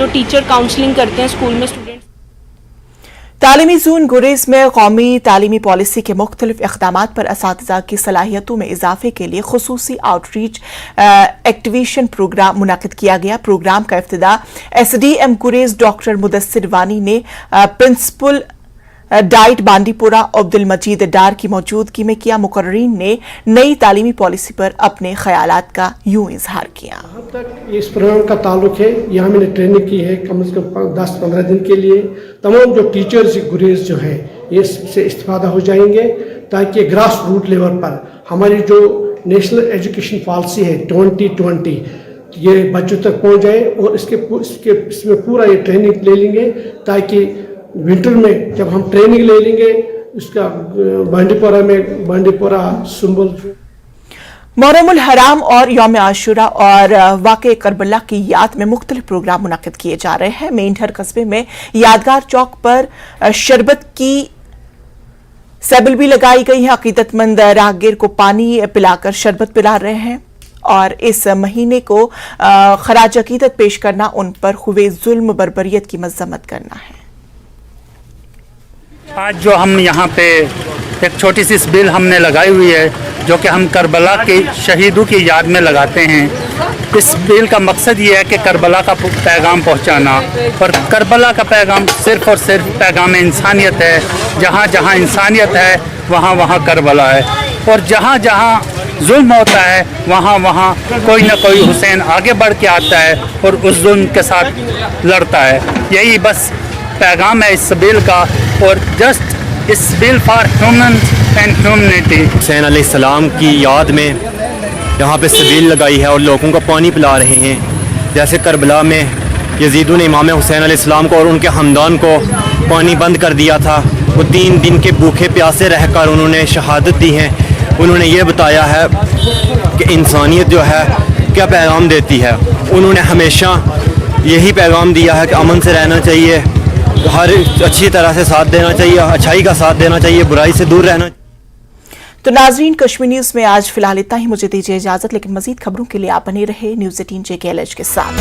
जो teacher counselling करते हैं स्कूल में स्टूडेंट्स। तालीमी ज़ोन गुरेज़ में कौमी तालीमी पॉलिसी के मुख्तलिफ इक़दामात पर असातिज़ा की सलाहियतों में इजाफे के लिए खुसूसी आउटरीच एक्टिवेशन प्रोग्राम मुनाकिद किया गया। प्रोग्राम का इफ्तिदा SDM गुरेज़ डॉक्टर मुदस्सिर वानी ने प्रिंसिपल डाइट बांडीपुरा अब्दुल मजीद डार की मौजूदगी में किया। मुकर्रीन ने नई तालीमी पॉलिसी पर अपने ख्यालात का यूं इजहार किया। जहाँ तक इस प्रोग्राम का ताल्लुक है, यहाँ मैंने ट्रेनिंग की है कम से कम 10-15 दिन के लिए। तमाम जो टीचर्स गुरेज जो है ये इससे इस्तेफादा हो जाएंगे ताकि ग्रास रूट लेवल पर हमारी जो नेशनल एजुकेशन पॉलिसी है 2020 ये बच्चों तक पहुँच जाए और इसमें पूरा ये ट्रेनिंग ले लेंगे ताकि विंटर में जब हम ट्रेनिंग ले लेंगे इसका बांडीपुरा सुंबल मुहर्रमुल हराम और यौम आशूरा और वाक़े करबला की याद में मुख्तलिफ प्रोग्राम मुनाकिद किए जा रहे हैं। मेंढर कस्बे में यादगार चौक पर शरबत की सैबल भी लगाई गई है। अकीदतमंद राहगीर को पानी पिलाकर शरबत पिला रहे हैं और इस महीने को खराज अकीदत पेश करना उन पर हुए जुल्म बर्बरियत की मज़म्मत करना है। आज जो हम यहाँ पे एक छोटी सी बिल हमने लगाई हुई है जो कि हम करबला के शहीदों की याद में लगाते हैं। इस बिल का मकसद ये है कि करबला का पैगाम पहुँचाना, और करबला का पैगाम सिर्फ़ और सिर्फ पैगाम इंसानियत है। जहाँ जहाँ इंसानियत है वहाँ वहाँ करबला है, और जहाँ जहाँ जुल्म होता है वहाँ वहाँ कोई ना कोई हुसैन आगे बढ़ के आता है और उस जुल्म के साथ लड़ता है। यही बस पैगाम है इस बिल का, और जस्ट इस bill for human and humanity. Hussain अलैहिस्सलाम की याद में यहाँ पे सबील लगाई है और लोगों को पानी पिला रहे हैं। जैसे करबला में यजीदों ने इमाम हुसैन अलैहिस्सलाम को और उनके हमदान को पानी बंद कर दिया था। वो 3 दिन के भूखे प्यासे रहकर उन्होंने शहादत दी है। उन्होंने ये बताया है कि इंसानियत जो है क्या पैगाम देती है। उन्होंने हमेशा यही पैगाम दिया है कि अमन से रहना चाहिए, हर अच्छी तरह से साथ देना चाहिए, अच्छाई का साथ देना चाहिए, बुराई से दूर रहना। तो नाजरीन, कश्मीर न्यूज़ में आज फिलहाल इतना ही। मुझे दीजिए इजाजत, लेकिन मजीद खबरों के लिए आप बने रहे न्यूज़ 18 JKLH के साथ।